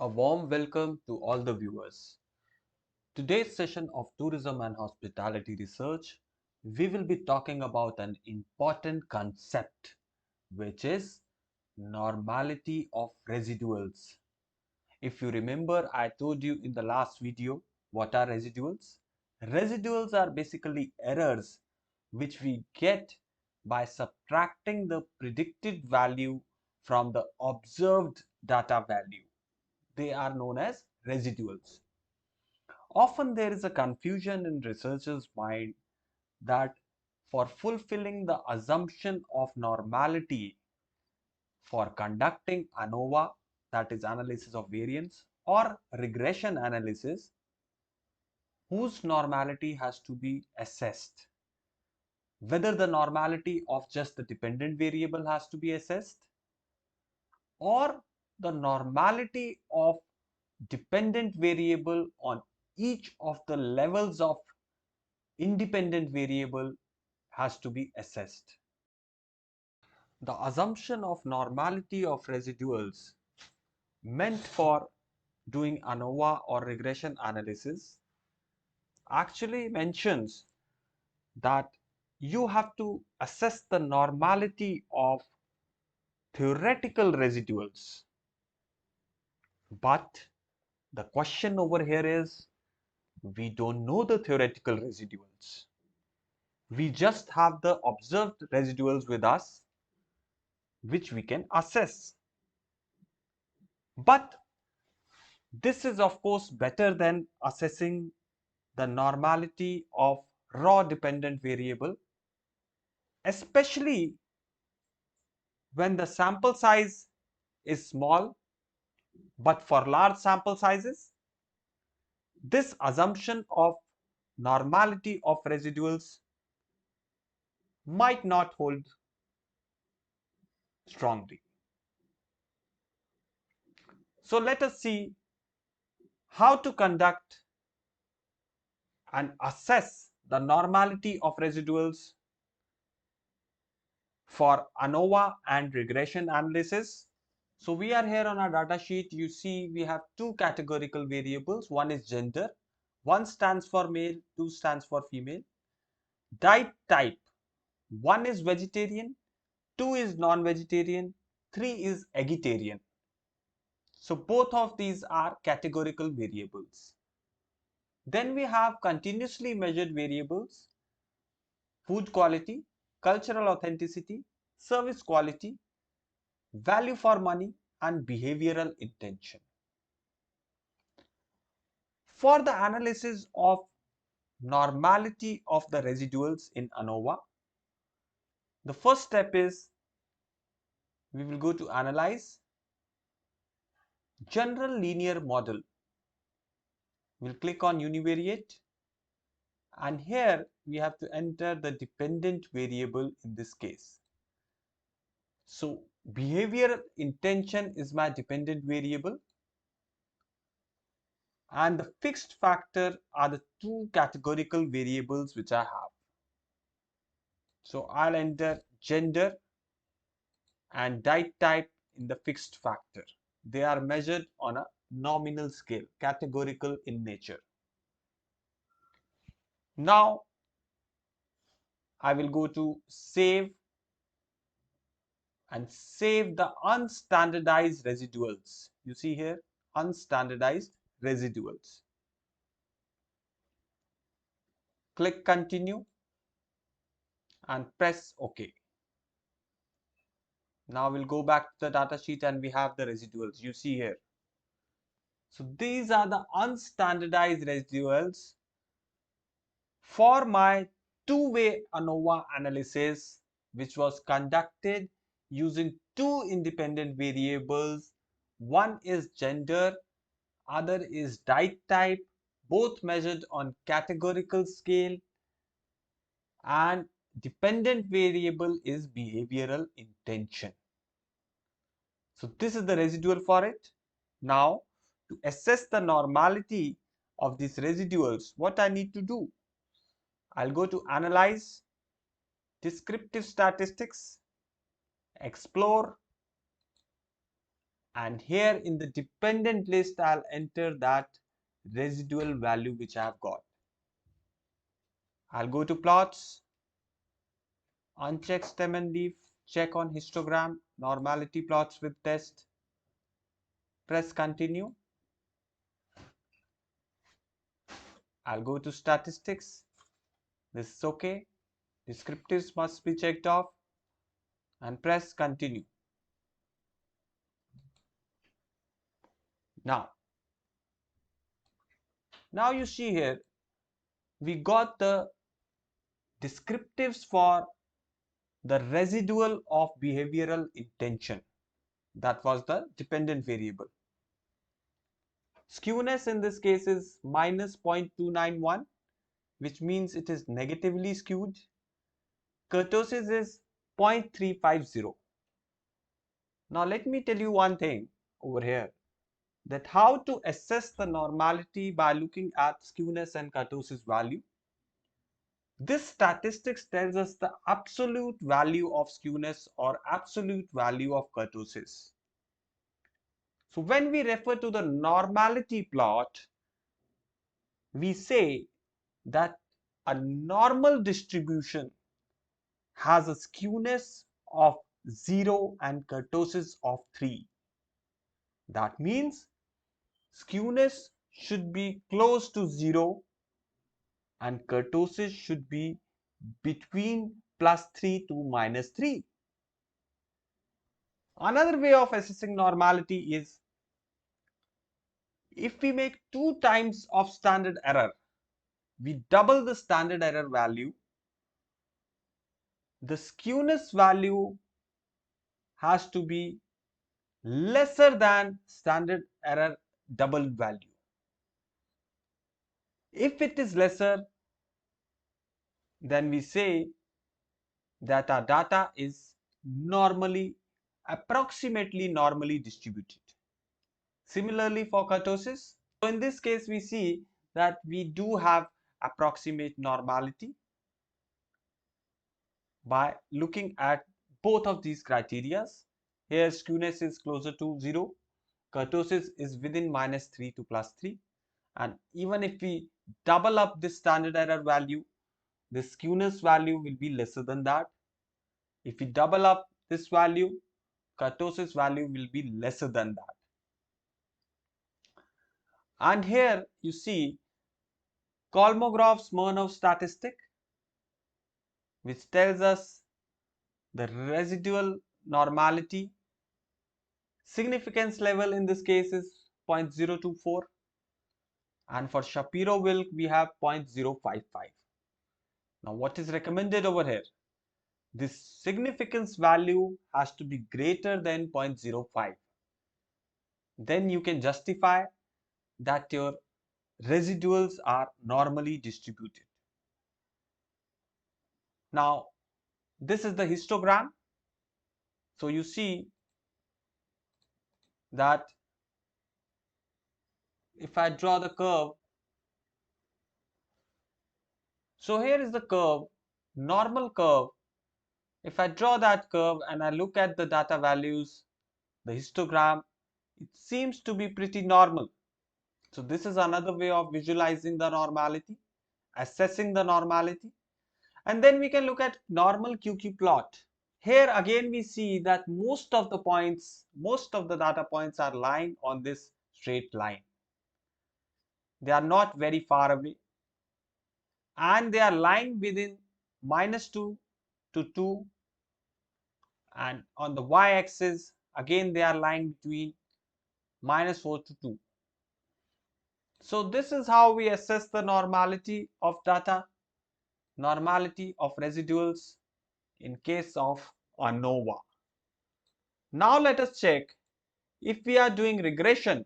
A warm welcome to all the viewers. Today's session of Tourism and Hospitality Research, we will be talking about an important concept, which is normality of residuals. If you remember, I told you in the last video what are residuals. Residuals are basically errors which we get by subtracting the predicted value from the observed data value. They are known as residuals. Often there is a confusion in researchers' mind that for fulfilling the assumption of normality for conducting ANOVA, that is analysis of variance, or regression analysis, whose normality has to be assessed. Whether the normality of just the dependent variable has to be assessed, or the normality of dependent variable on each of the levels of independent variable has to be assessed. The assumption of normality of residuals meant for doing ANOVA or regression analysis actually mentions that you have to assess the normality of theoretical residuals. But the question over here is, we don't know the theoretical residuals. We just have the observed residuals with us, which we can assess. But this is of course better than assessing the normality of raw dependent variable, especially when the sample size is small. But for large sample sizes, this assumption of normality of residuals might not hold strongly. So let us see how to conduct and assess the normality of residuals for ANOVA and regression analysis. So we are here on our data sheet. You see we have two categorical variables. One is gender. One stands for male, two stands for female. Diet type. One is vegetarian, two is non-vegetarian, three is vegetarian. So both of these are categorical variables. Then we have continuously measured variables: food quality, cultural authenticity, service quality, value for money, and behavioral intention. For the analysis of normality of the residuals in ANOVA, the first step is we will go to analyze general linear model. We'll click on univariate, and here we have to enter the dependent variable in this case. So behavioral intention is my dependent variable, and the fixed factor are the two categorical variables which I have. So I'll enter gender and diet type in the fixed factor. They are measured on a nominal scale, categorical in nature. Now I will go to save and save the unstandardized residuals. You see here, unstandardized residuals. Click continue and press OK. Now we'll go back to the data sheet and we have the residuals you see here. So these are the unstandardized residuals for my two-way ANOVA analysis, which was conducted using two independent variables. One is gender, other is diet type, both measured on categorical scale, and dependent variable is behavioral intention. So this is the residual for it. Now to assess the normality of these residuals, what I need to do? I'll go to analyze, descriptive statistics, explore, And here in the dependent list, I'll enter that residual value which I have got. I'll go to plots, uncheck stem and leaf, check on histogram, normality plots with test, press continue. I'll go to statistics. This is okay. Descriptives must be checked off and press continue. Now you see here, we got the descriptives for the residual of behavioral intention. That was the dependent variable. Skewness in this case is minus 0.291, which means it is negatively skewed. Kurtosis is 0.350. Now let me tell you one thing over here, that how to assess the normality by looking at skewness and kurtosis value. This statistics tells us the absolute value of skewness or absolute value of kurtosis. So when we refer to the normality plot, we say that a normal distribution has a skewness of 0 and kurtosis of 3. That means skewness should be close to 0 and kurtosis should be between +3 to -3. Another way of assessing normality is if we make 2 times of standard error, we double the standard error value, the skewness value has to be lesser than standard error double value. If it is lesser, then we say that our data is approximately normally distributed. Similarly for kurtosis, so in this case we see that we do have approximate normality by looking at both of these criteria. Here skewness is closer to 0, kurtosis is within -3 to +3, and even if we double up this standard error value, the skewness value will be lesser than that. If we double up this value, kurtosis value will be lesser than that. And here you see Kolmogorov-Smirnov statistic, which tells us the residual normality. Significance level in this case is 0.024, and for Shapiro-Wilk we have 0.055. Now what is recommended over here? This significance value has to be greater than 0.05. Then you can justify that your residuals are normally distributed. Now this is the histogram. So you see that if I draw the curve, so here is the curve, normal curve. If I draw that curve and I look at the data values, the histogram, it seems to be pretty normal. So this is another way of visualizing the normality, assessing the normality. And then we can look at normal QQ plot. Here again we see that most of the data points are lying on this straight line. They are not very far away, and they are lying within -2 to 2, and on the y-axis again they are lying between -4 to 2. So this is how we assess the normality of data, normality of residuals in case of ANOVA. Now let us check if we are doing regression,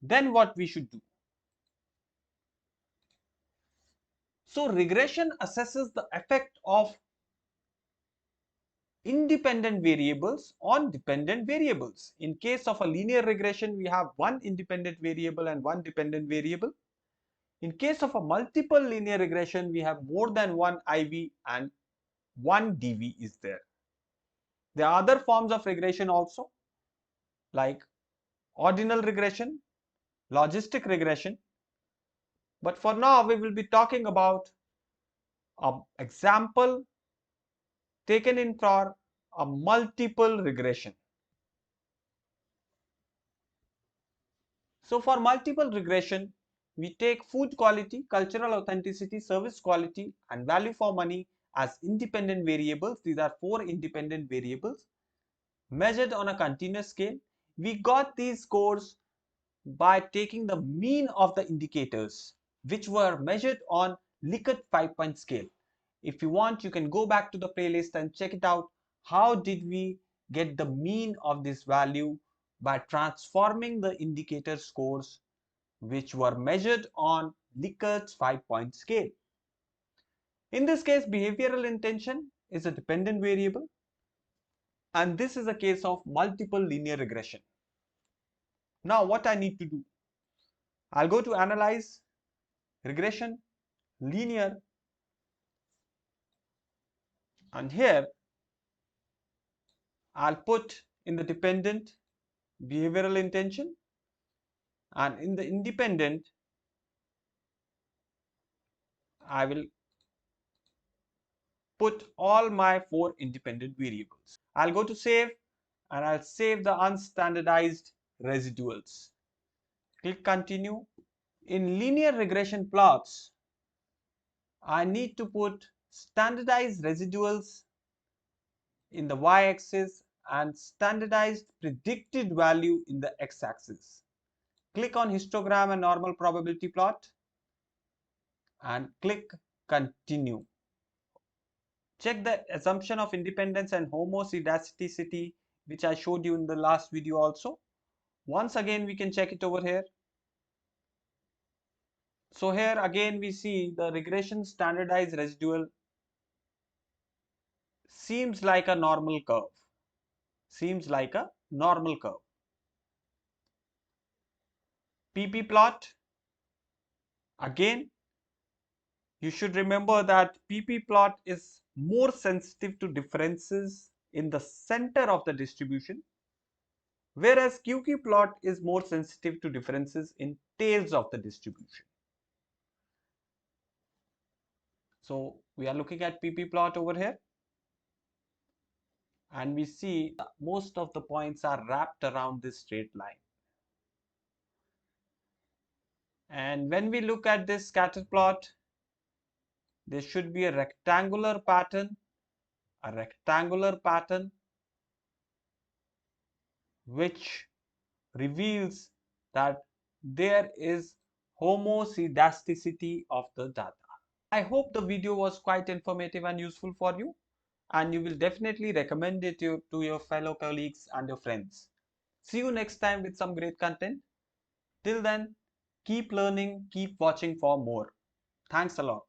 then what we should do. So regression assesses the effect of independent variables on dependent variables. In case of a linear regression, we have one independent variable and one dependent variable. In case of a multiple linear regression, we have more than one IV and one DV is there. There are other forms of regression also. like ordinal regression, logistic regression. But for now, we will be talking about an example taken in for a multiple regression. So for multiple regression, we take food quality, cultural authenticity, service quality, and value for money as independent variables. These are four independent variables measured on a continuous scale. We got these scores by taking the mean of the indicators, which were measured on Likert 5-point scale. If you want, you can go back to the playlist and check it out. How did we get the mean of this value? By transforming the indicator scores which were measured on Likert's 5-point scale. In this case, behavioral intention is a dependent variable, and this is a case of multiple linear regression. Now what I need to do, I'll go to analyze, regression, linear, and here I'll put in the dependent behavioral intention, and in the independent I will put all my four independent variables. I'll go to save, and I'll save the unstandardized residuals. Click continue. In linear regression plots, I need to put standardized residuals in the y-axis and standardized predicted value in the x-axis. Click on histogram and normal probability plot and click continue. Check the assumption of independence and homoscedasticity, which I showed you in the last video also. Once again, we can check it over here. So here again we see the regression standardized residual seems like a normal curve. Seems like a normal curve. PP plot, again you should remember that PP plot is more sensitive to differences in the center of the distribution, whereas QQ plot is more sensitive to differences in tails of the distribution. So we are looking at PP plot over here, and we see most of the points are wrapped around this straight line. And when we look at this scatter plot, there should be a rectangular pattern which reveals that there is homoscedasticity of the data. I hope the video was quite informative and useful for you, and you will definitely recommend it to your fellow colleagues and your friends. See you next time with some great content. Till then, keep learning, keep watching for more. Thanks a lot.